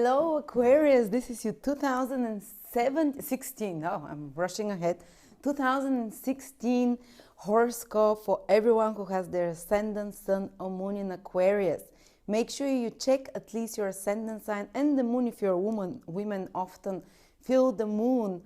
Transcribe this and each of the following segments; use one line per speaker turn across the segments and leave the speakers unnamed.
Hello Aquarius, this is your 2016, oh I'm rushing ahead, 2016 horoscope for everyone who has their Ascendant, Sun or Moon in Aquarius. Make sure you check at least your Ascendant sign and the Moon if you're a woman. Women often feel the Moon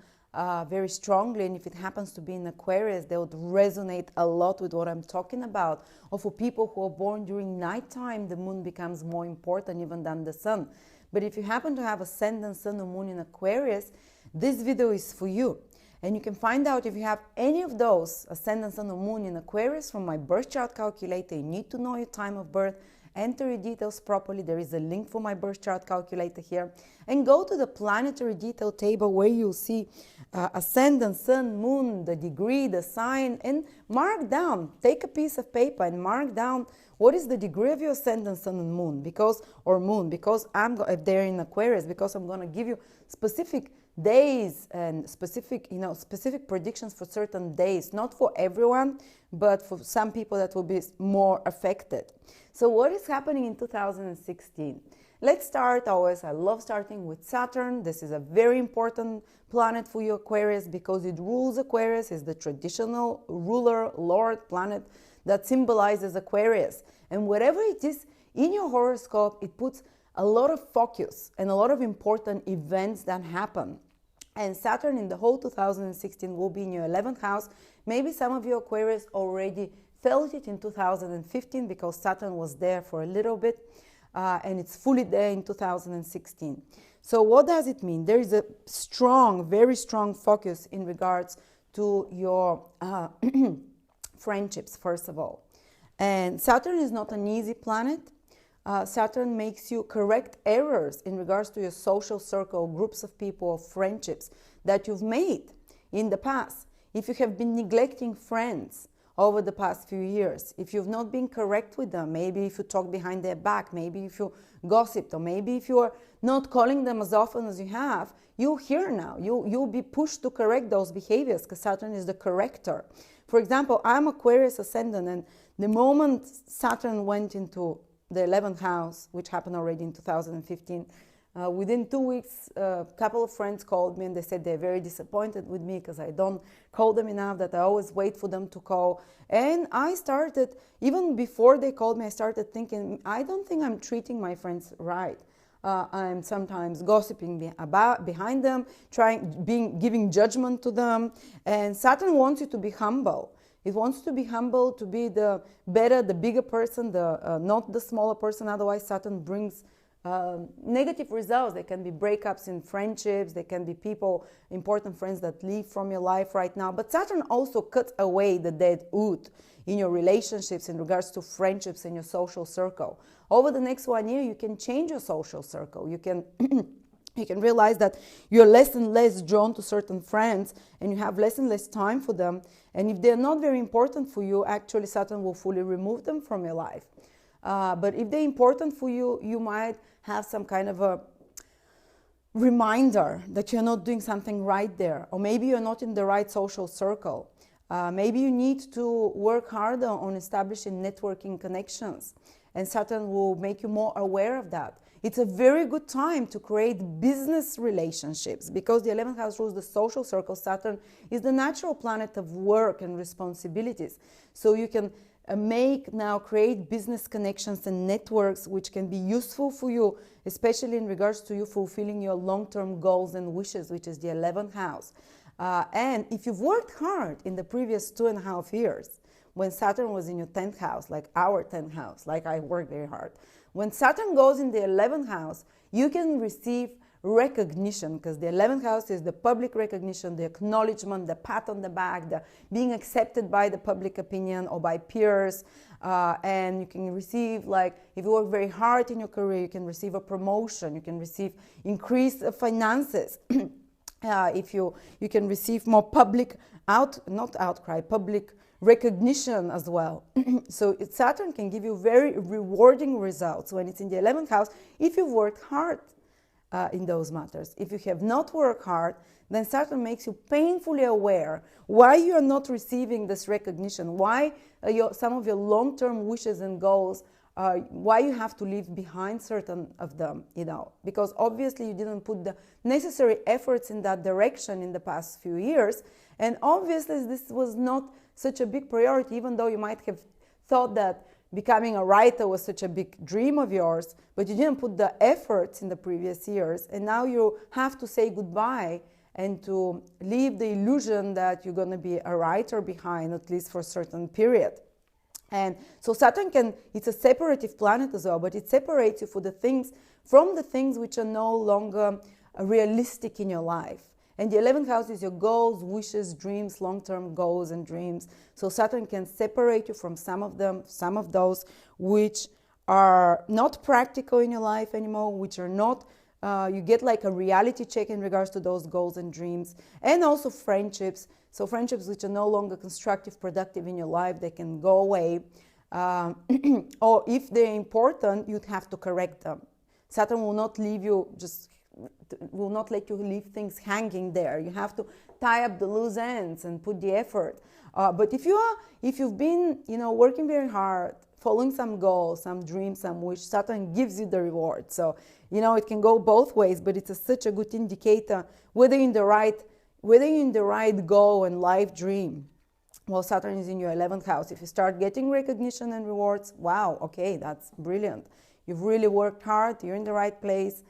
very strongly, and if it happens to be in Aquarius, they would resonate a lot with what I'm talking about. Or for people who are born during nighttime, the Moon becomes more important even than the Sun. But if you happen to have Ascendant, Sun or Moon in Aquarius, this video is for you. And you can find out if you have any of those, Ascendant, Sun or Moon in Aquarius, from my birth chart calculator. You need to know your time of birth, enter your details properly. There is a link for my birth chart calculator here. And go to the planetary detail table where you'll see Ascendant, Sun, Moon, the degree, the sign, and mark down. Take a piece of paper and mark down what is the degree of your Ascendant, Sun and Moon, because if they're in Aquarius, because I'm going to give you specific days and specific predictions for certain days, not for everyone, but for some people that will be more affected. So what is happening in 2016? Let's start I love starting with Saturn. This is a very important planet for you Aquarius because it rules Aquarius, is the traditional ruler, lord planet that symbolizes Aquarius. And whatever it is in your horoscope, it puts a lot of focus and a lot of important events that happen. And Saturn in the whole 2016 will be in your 11th house. Maybe some of you Aquarius already felt it in 2015 because Saturn was there for a little bit. And it's fully there in 2016. So what does it mean? There is a strong, very strong focus in regards to your friendships, first of all. And Saturn is not an easy planet. Saturn makes you correct errors in regards to your social circle, groups of people, or friendships that you've made in the past. If you have been neglecting friends over the past few years, if you've not been correct with them, maybe if you talk behind their back, maybe if you gossiped, or maybe if you are not calling them as often as you have, you'll hear now. You'll be pushed to correct those behaviors because Saturn is the corrector. For example, I'm Aquarius Ascendant, and the moment Saturn went into the 11th house, which happened already in 2015, within 2 weeks, a couple of friends called me and they said they're very disappointed with me because I don't call them enough, that I always wait for them to call. And I started, even before they called me, I started thinking, I don't think I'm treating my friends right. I'm sometimes gossiping behind them, giving judgment to them. And Saturn wants you to be humble. It wants to be humble, to be the bigger person, not the smaller person. Otherwise, Saturn brings negative results. There can be breakups in friendships. There can be people, important friends that leave from your life right now. But Saturn also cuts away the dead wood in your relationships in regards to friendships in your social circle. Over the next 1 year, you can change your social circle. You can you can realize that you're less and less drawn to certain friends and you have less and less time for them. And if they're not very important for you, actually Saturn will fully remove them from your life. But if they're important for you, you might have some kind of a reminder that you're not doing something right there. Or maybe you're not in the right social circle. Maybe you need to work harder on establishing networking connections. And Saturn will make you more aware of that. It's a very good time to create business relationships because the 11th house rules the social circle. Saturn is the natural planet of work and responsibilities. So you can create business connections and networks which can be useful for you, especially in regards to you fulfilling your long-term goals and wishes, which is the 11th house. And if you've worked hard in the previous 2.5 years, when Saturn was in your 10th house, like our 10th house, like I worked very hard. When Saturn goes in the 11th house, you can receive recognition because the 11th house is the public recognition, the acknowledgement, the pat on the back, the being accepted by the public opinion or by peers. And you can receive, like, if you work very hard in your career, you can receive a promotion, you can receive increased finances. If you can receive more public public recognition as well. So Saturn can give you very rewarding results when it's in the 11th house if you've worked hard in those matters. If you have not worked hard, then Saturn makes you painfully aware why you are not receiving this recognition, why some of your long-term wishes and goals why you have to leave behind certain of them, you know, because obviously you didn't put the necessary efforts in that direction in the past few years. And obviously this was not such a big priority, even though you might have thought that becoming a writer was such a big dream of yours, but you didn't put the efforts in the previous years. And now you have to say goodbye and to leave the illusion that you're going to be a writer behind, at least for a certain period. And so Saturn it's a separative planet as well, but it separates you from the things which are no longer realistic in your life. And the 11th house is your goals, wishes, dreams, long-term goals and dreams. So Saturn can separate you from some of those which are not practical in your life anymore, which are not, you get like a reality check in regards to those goals and dreams. And also friendships. So friendships which are no longer constructive, productive in your life, they can go away. Or if they're important, you'd have to correct them. Saturn will not leave you will not let you leave things hanging there. You have to tie up the loose ends and put the effort. But if you've been, working very hard, following some goals, some dreams, some wish, Saturn gives you the reward. So, it can go both ways, but it's such a good indicator whether you're in the right goal and life dream. Well, Saturn is in your 11th house. If you start getting recognition and rewards, wow, okay, that's brilliant. You've really worked hard. You're in the right place.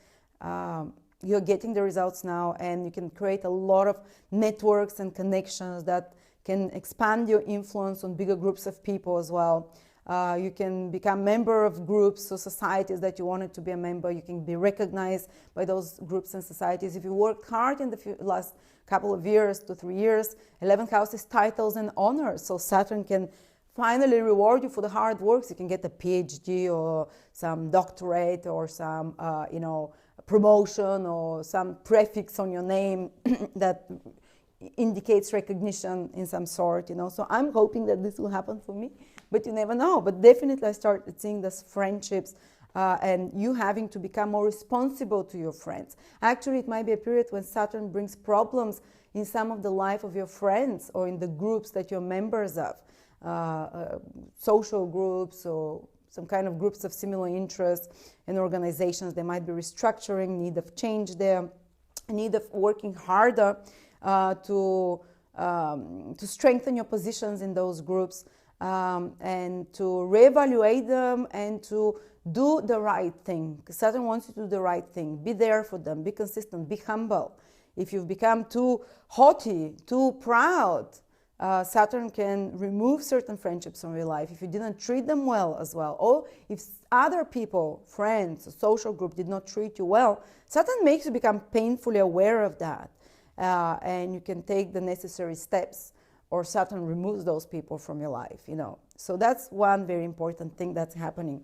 You're getting the results now, and you can create a lot of networks and connections that can expand your influence on bigger groups of people as well. You can become member of groups or societies that you wanted to be a member. You can be recognized by those groups and societies. If you worked hard in the last couple of years to 3 years, 11th house is titles and honors. So Saturn can finally reward you for the hard work. You can get a PhD or some doctorate or some, promotion or some prefix on your name that indicates recognition in some sort, So I'm hoping that this will happen for me, but you never know. But definitely I started seeing these friendships and you having to become more responsible to your friends. Actually, it might be a period when Saturn brings problems in some of the life of your friends or in the groups that you're members of, social groups or some kind of groups of similar interests and organizations. They might be restructuring, need of change there, need of working harder to strengthen your positions in those groups and to reevaluate them and to do the right thing. Saturn wants you to do the right thing. Be there for them. Be consistent. Be humble. If you've become too haughty, too proud, Saturn can remove certain friendships from your life if you didn't treat them well as well. Or if other people, friends, a social group did not treat you well, Saturn makes you become painfully aware of that. And you can take the necessary steps, or Saturn removes those people from your life, So that's one very important thing that's happening.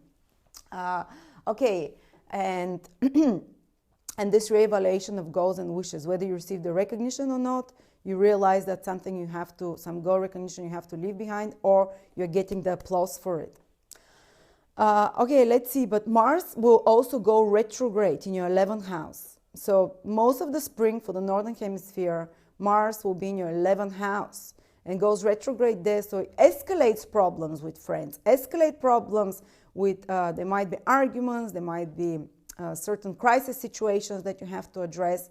Okay, and and this reevaluation of goals and wishes, whether you receive the recognition or not, you realize that some goal recognition you have to leave behind, or you're getting the applause for it. Okay, let's see, but Mars will also go retrograde in your 11th house. So most of the spring for the Northern Hemisphere, Mars will be in your 11th house and goes retrograde there. So it escalates problems with friends, escalate problems with, there might be arguments, there might be certain crisis situations that you have to address.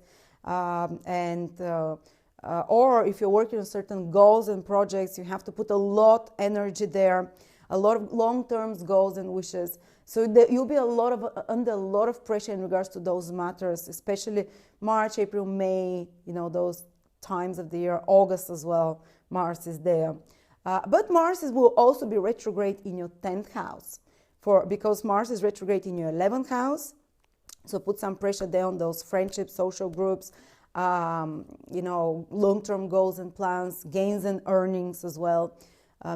Or if you're working on certain goals and projects, you have to put a lot of energy there, a lot of long-term goals and wishes. So you'll be under a lot of pressure in regards to those matters, especially March, April, May, those times of the year, August as well, Mars is there. But Mars will also be retrograde in your 10th house because Mars is retrograde in your 11th house. So put some pressure there on those friendships, social groups, long-term goals and plans, gains and earnings as well.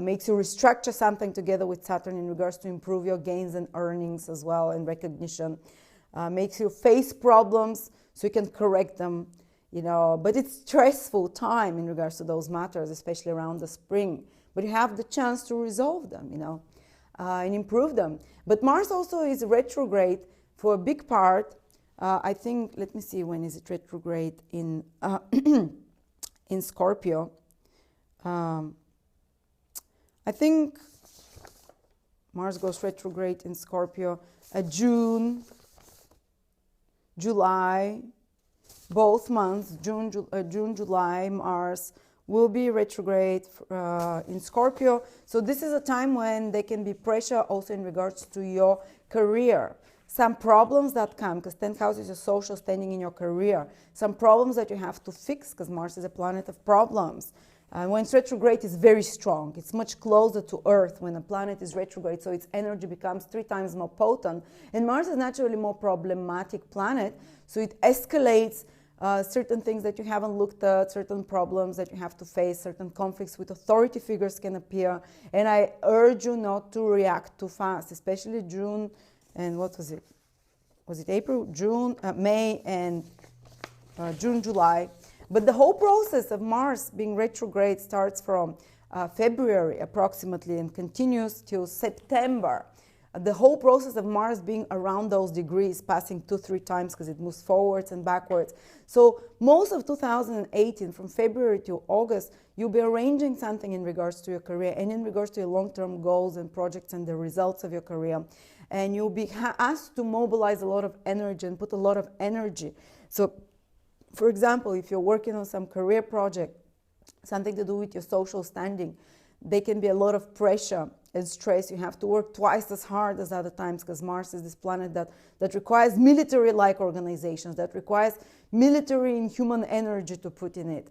Makes you restructure something together with Saturn in regards to improve your gains and earnings as well and recognition. Makes you face problems so you can correct them, but it's stressful time in regards to those matters, especially around the spring. But you have the chance to resolve them, and improve them. But Mars also is retrograde for a big part. I think, let me see, when is it retrograde in in Scorpio? I think Mars goes retrograde in Scorpio, June, July, both months, June, July, Mars will be retrograde in Scorpio. So this is a time when there can be pressure also in regards to your career. Some problems that come, because 10th house is your social standing in your career. Some problems that you have to fix, because Mars is a planet of problems. When it's retrograde, it's very strong. It's much closer to Earth when a planet is retrograde, so its energy becomes 3 times more potent. And Mars is naturally a more problematic planet, so it escalates certain things that you haven't looked at, certain problems that you have to face, certain conflicts with authority figures can appear. And I urge you not to react too fast, especially June, and what was it? Was it April, June, May, and June, July. But the whole process of Mars being retrograde starts from February approximately and continues till September. The whole process of Mars being around those degrees, passing 2-3 times because it moves forwards and backwards. So most of 2018, from February to August, you'll be arranging something in regards to your career and in regards to your long-term goals and projects and the results of your career. And you'll be asked to mobilize a lot of energy and put a lot of energy. So, for example, if you're working on some career project, something to do with your social standing, there can be a lot of pressure and stress. You have to work twice as hard as other times because Mars is this planet that requires military-like organizations, that requires military and human energy to put in it.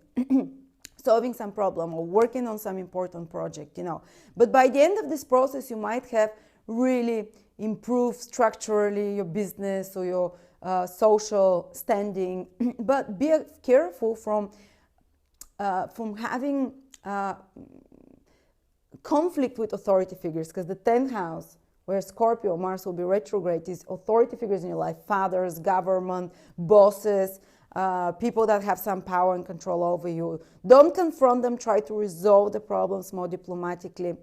Solving some problem or working on some important project, you know. But by the end of this process, you might have really improved structurally your business or your social standing. But be careful from having conflict with authority figures, because the 10th house, where Scorpio, Mars will be retrograde, is authority figures in your life, fathers, government, bosses, people that have some power and control over you. Don't confront them, try to resolve the problems more diplomatically,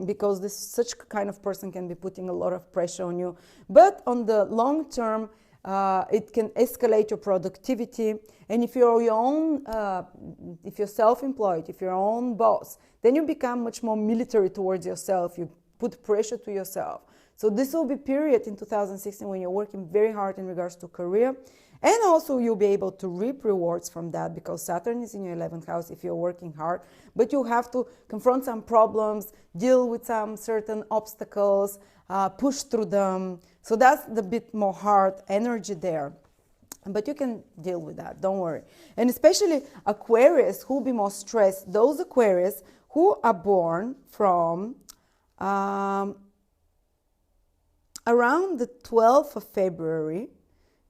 because such kind of person can be putting a lot of pressure on you. But on the long term, it can escalate your productivity. And if you're your own, if you're self-employed, if you're your own boss, then you become much more military towards yourself. You put pressure to yourself. So this will be a period in 2016 when you're working very hard in regards to career. And also you'll be able to reap rewards from that because Saturn is in your 11th house if you're working hard. But you have to confront some problems, deal with some certain obstacles, push through them. So that's the bit more hard energy there. But you can deal with that, don't worry. And especially Aquarius, who will be more stressed. Those Aquarius who are born from around the 12th of February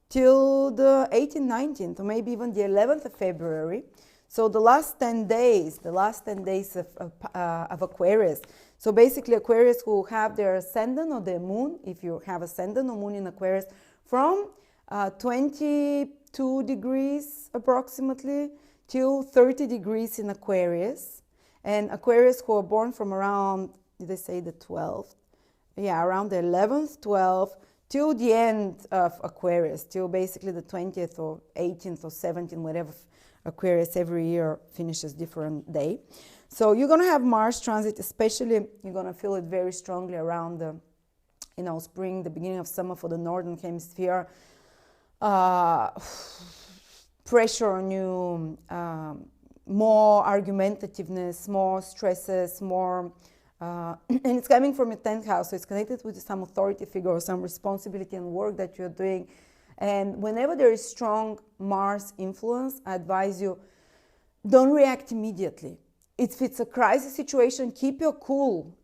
till the 18th, 19th, or maybe even the 11th of February. So the last 10 days of Aquarius. So basically Aquarius who have their ascendant or their moon, if you have ascendant or moon in Aquarius, from 22 degrees approximately till 30 degrees in Aquarius. And Aquarius who are born from around, did they say the 12th? Yeah, around the 11th, 12th, till the end of Aquarius, till basically the 20th or 18th or 17th, whatever Aquarius every year finishes different day. So you're going to have Mars transit, especially you're going to feel it very strongly around the, spring, the beginning of summer for the northern hemisphere. Pressure on you, more argumentativeness, more stresses, more... and it's coming from your 10th house, so it's connected with some authority figure or some responsibility and work that you're doing. And whenever there is strong Mars influence, I advise you, don't react immediately. If it's a crisis situation, keep your cool,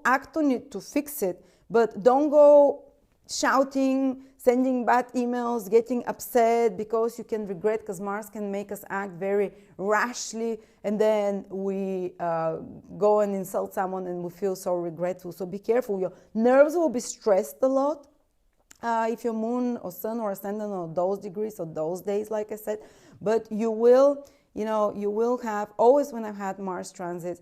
act on it to fix it, but don't go shouting, sending bad emails, getting upset because you can regret, because Mars can make us act very rashly and then we go and insult someone and we feel so regretful. So be careful. Your nerves will be stressed a lot if your moon or sun or ascendant or those degrees or those days, like I said, but you will, you will have, always when I've had Mars transits,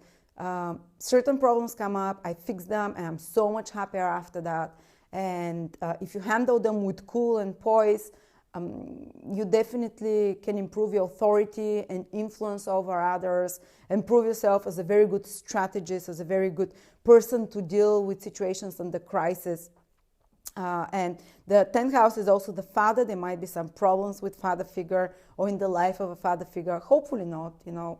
certain problems come up, I fix them and I'm so much happier after that. And if you handle them with cool and poise, you definitely can improve your authority and influence over others, and prove yourself as a very good strategist, as a very good person to deal with situations under crisis. And the 10th house is also the father. There might be some problems with father figure or in the life of a father figure. Hopefully not, you know.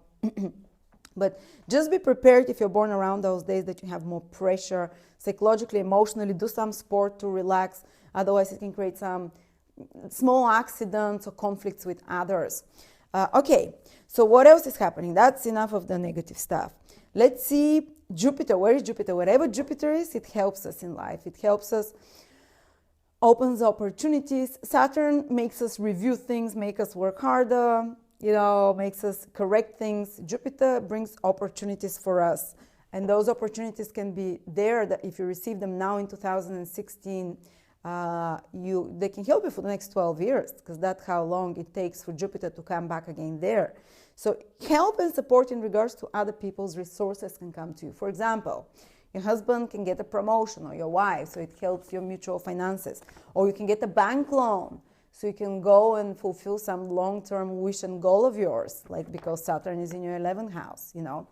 But just be prepared if you're born around those days that you have more pressure psychologically, emotionally. Do some sport to relax. Otherwise, it can create some small accidents or conflicts with others. Okay, so what else is happening? That's enough of the negative stuff. Let's see Jupiter. Where is Jupiter? Wherever Jupiter is, it helps us in life. It helps us, opens opportunities. Saturn makes us review things, make us work harder, you know, makes us correct things. Jupiter brings opportunities for us. And those opportunities can be there that if you receive them now in 2016, they can help you for the next 12 years, because that's how long it takes for Jupiter to come back again there. So help and support in regards to other people's resources can come to you. For example, your husband can get a promotion, or your wife, so it helps your mutual finances. Or you can get a bank loan, so you can go and fulfill some long-term wish and goal of yours, like because Saturn is in your 11th house, you know.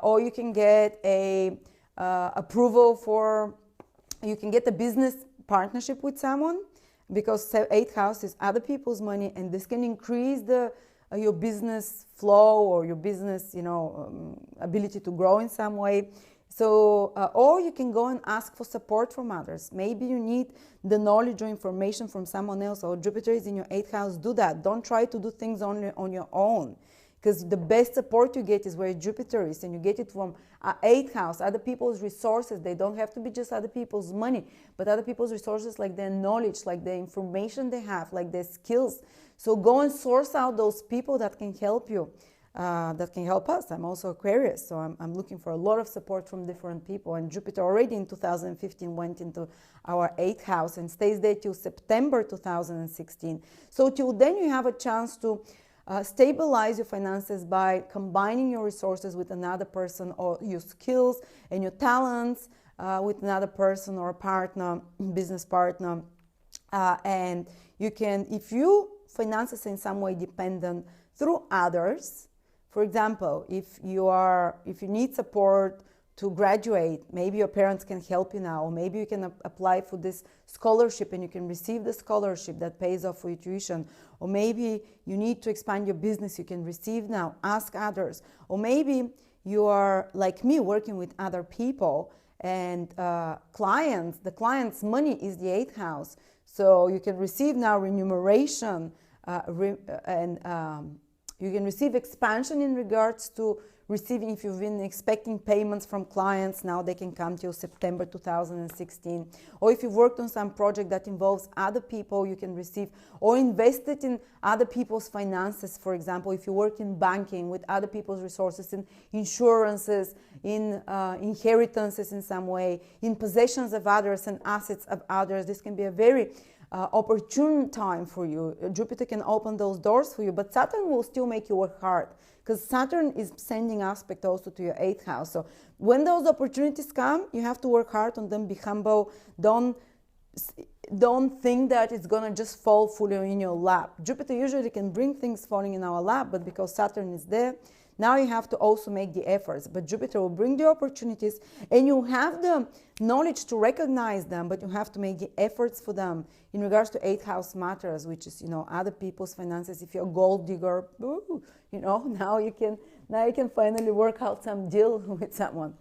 Or you can get a approval for, you can get a business partnership with someone, because 8th house is other people's money, and this can increase your business flow or your business, you know, ability to grow in some way. So, or you can go and ask for support from others. Maybe you need the knowledge or information from someone else, or Jupiter is in your 8th house. Do that. Don't try to do things only on your own, because the best support you get is where Jupiter is, and you get it from 8th house, other people's resources. They don't have to be just other people's money, but other people's resources, like their knowledge, like the information they have, like their skills. So go and source out those people that can help you, that can help us. I'm also Aquarius, so I'm looking for a lot of support from different people. And Jupiter already in 2015 went into our 8th house and stays there till September 2016. So till then you have a chance to stabilize your finances by combining your resources with another person, or your skills and your talents with another person or a partner, business partner. And you can, if you finances in some way dependent through others, for example, if you need support to graduate, maybe your parents can help you now, or maybe you can apply for this scholarship and you can receive the scholarship that pays off for your tuition, or maybe you need to expand your business, you can receive now, ask others, or maybe you are like me working with other people and the client's money is the 8th house, so you can receive now remuneration you can receive expansion in regards to receiving, if you've been expecting payments from clients, now they can come till September 2016. Or if you've worked on some project that involves other people, you can receive, or invested in other people's finances. For example, if you work in banking with other people's resources, in insurances, in inheritances in some way, in possessions of others and assets of others, this can be a very opportune time for you. Jupiter can open those doors for you, but Saturn will still make you work hard, because Saturn is sending aspect also to your 8th house. So when those opportunities come, you have to work hard on them, be humble. Don't think that it's gonna just fall fully in your lap. Jupiter usually can bring things falling in our lap, but because Saturn is there, now you have to also make the efforts. But Jupiter will bring the opportunities, and you have the knowledge to recognize them, but you have to make the efforts for them. In regards to 8th house matters, which is, you know, other people's finances. If you're a gold digger, you know, now you can finally work out some deal with someone.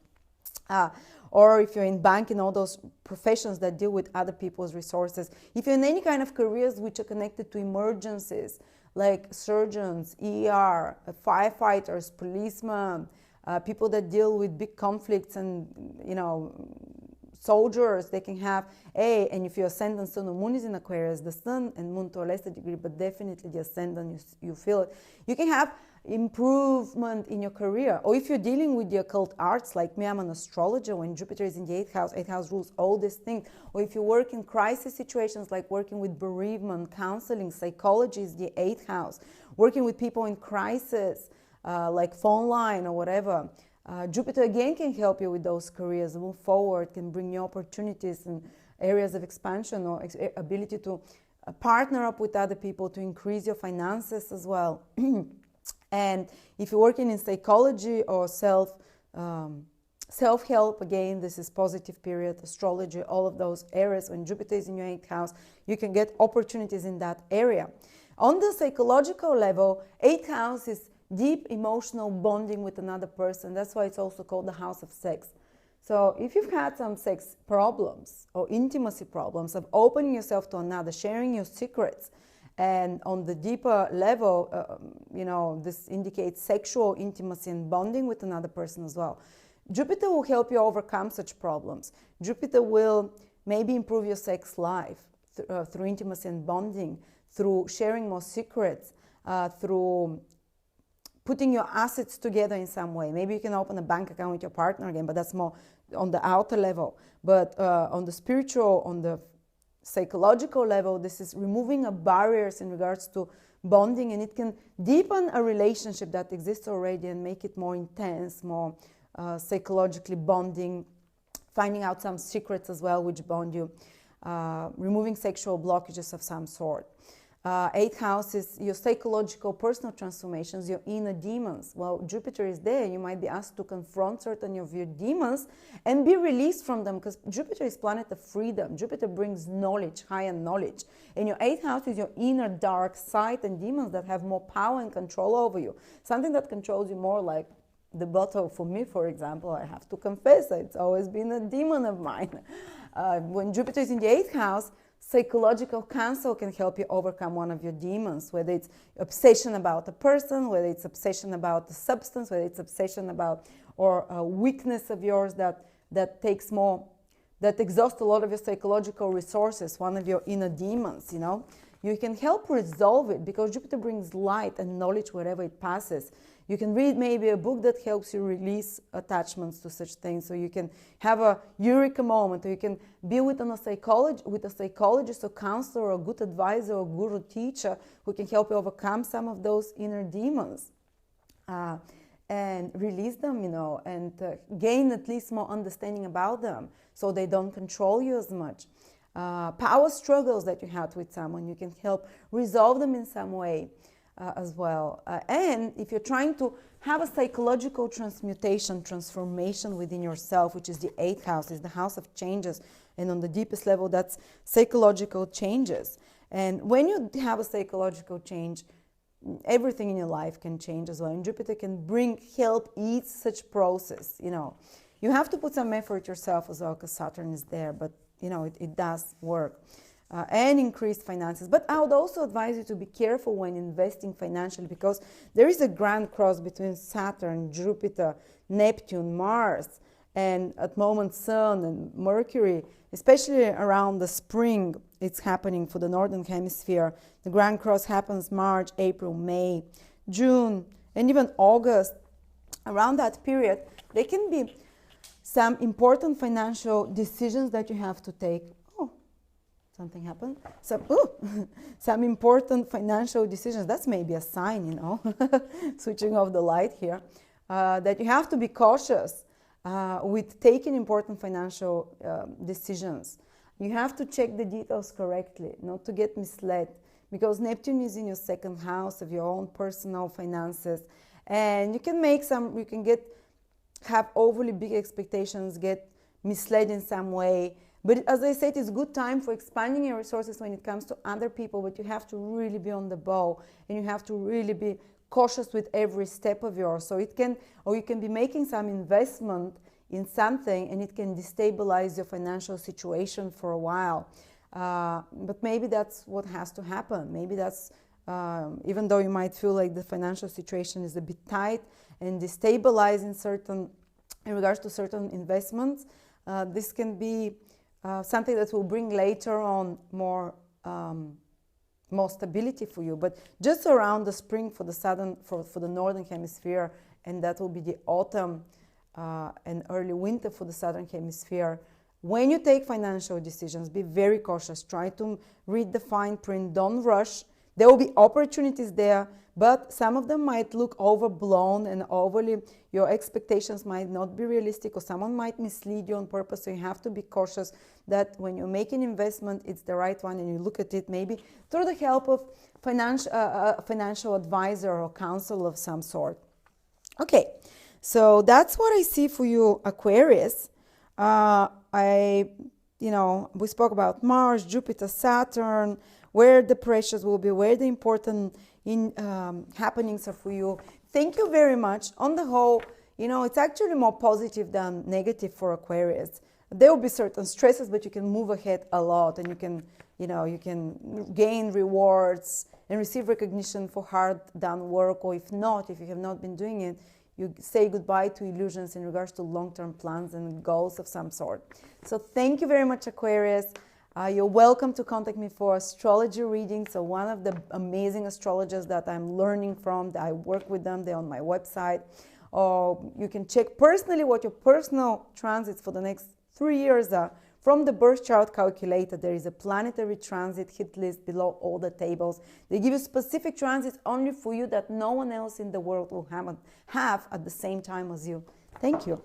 Or if you're in banking, all those professions that deal with other people's resources. If you're in any kind of careers which are connected to emergencies, like surgeons, ER, firefighters, policemen, people that deal with big conflicts, and, you know, soldiers, they can have and if your ascendant, sun, or moon is in Aquarius, the sun and moon to a lesser degree, but definitely the ascendant, you feel it. You can have improvement in your career. Or if you're dealing with the occult arts, like me, I'm an astrologer. When Jupiter is in the 8th house rules all these things. Or if you work in crisis situations, like working with bereavement, counseling, psychology is the 8th house. Working with people in crisis, like phone line or whatever. Jupiter again can help you with those careers, move forward, can bring you opportunities and areas of expansion, or ability to partner up with other people to increase your finances as well. And if you're working in psychology or self-help, again, this is positive period, astrology, all of those areas. When Jupiter is in your 8th house, you can get opportunities in that area. On the psychological level, 8th house is deep emotional bonding with another person. That's why it's also called the house of sex. So if you've had some sex problems or intimacy problems of opening yourself to another, sharing your secrets, and on the deeper level, this indicates sexual intimacy and bonding with another person as well. Jupiter will help you overcome such problems. Jupiter will maybe improve your sex life through intimacy and bonding, through sharing more secrets, through putting your assets together in some way. Maybe you can open a bank account with your partner again, but that's more on the outer level. But on the spiritual, on the psychological level, this is removing barriers in regards to bonding, and it can deepen a relationship that exists already and make it more intense, more psychologically bonding, finding out some secrets as well which bond you, removing sexual blockages of some sort. 8th house is your psychological personal transformations, your inner demons. Well, Jupiter is there. You might be asked to confront certain of your demons and be released from them, because Jupiter is planet of freedom. Jupiter brings knowledge, higher knowledge. And your 8th house is your inner dark side and demons that have more power and control over you. Something that controls you more, like the bottle. For me, for example, I have to confess, it's always been a demon of mine. When Jupiter is in the 8th house, psychological counsel can help you overcome one of your demons, whether it's obsession about a person, whether it's obsession about the substance, whether it's obsession about or a weakness of yours that takes more, that exhausts a lot of your psychological resources, one of your inner demons, You can help resolve it, because Jupiter brings light and knowledge wherever it passes. You can read maybe a book that helps you release attachments to such things. So you can have a eureka moment, or you can be with a psychologist or counselor or a good advisor or guru teacher who can help you overcome some of those inner demons and release them, and gain at least more understanding about them so they don't control you as much. Power struggles that you had with someone, you can help resolve them in some way. As well. And if you're trying to have a psychological transformation within yourself, which is the 8th house, is the house of changes. And on the deepest level, that's psychological changes. And when you have a psychological change, everything in your life can change as well. And Jupiter can help ease such process, You have to put some effort yourself as well, because Saturn is there, but, it does work. And increased finances. But I would also advise you to be careful when investing financially, because there is a grand cross between Saturn, Jupiter, Neptune, Mars, and at moment Sun and Mercury, especially around the spring. It's happening for the Northern Hemisphere. The grand cross happens March, April, May, June, and even August. Around that period, there can be some important financial decisions that you have to take. Something happened. Some important financial decisions. That's maybe a sign, switching off the light here, that you have to be cautious with taking important financial decisions. You have to check the details correctly, not to get misled, because Neptune is in your 2nd house of your own personal finances, and you can have overly big expectations, get misled in some way. But as I said, it's a good time for expanding your resources when it comes to other people, but you have to really be on the ball, and you have to really be cautious with every step of yours. So you can be making some investment in something, and it can destabilize your financial situation for a while. But maybe that's what has to happen. Maybe that's, even though you might feel like the financial situation is a bit tight and destabilizing in regards to certain investments, this can be something that will bring later on more stability for you. But just around the spring for the Northern Hemisphere, and that will be the autumn and early winter for the Southern Hemisphere. When you take financial decisions, be very cautious. Try to read the fine print. Don't rush. There will be opportunities there, but some of them might look overblown and overly, your expectations might not be realistic, or someone might mislead you on purpose. So you have to be cautious that when you make an investment, it's the right one, and you look at it maybe through the help of financial advisor or counsel of some sort. Okay, so that's what I see for you, Aquarius. We spoke about Mars, Jupiter, Saturn, where the pressures will be, where the important happenings are for you. Thank you very much. On the whole, it's actually more positive than negative for Aquarius. There will be certain stresses, but you can move ahead a lot, and you can gain rewards and receive recognition for hard done work, or if you have not been doing it, you say goodbye to illusions in regards to long-term plans and goals of some sort. So thank you very much, Aquarius. You're welcome to contact me for astrology readings. So one of the amazing astrologers that I'm learning from, that I work with them, they're on my website. Or you can check personally what your personal transits for the next 3 years are. From the birth chart calculator, there is a planetary transit hit list below all the tables. They give you specific transits only for you that no one else in the world will have at the same time as you. Thank you.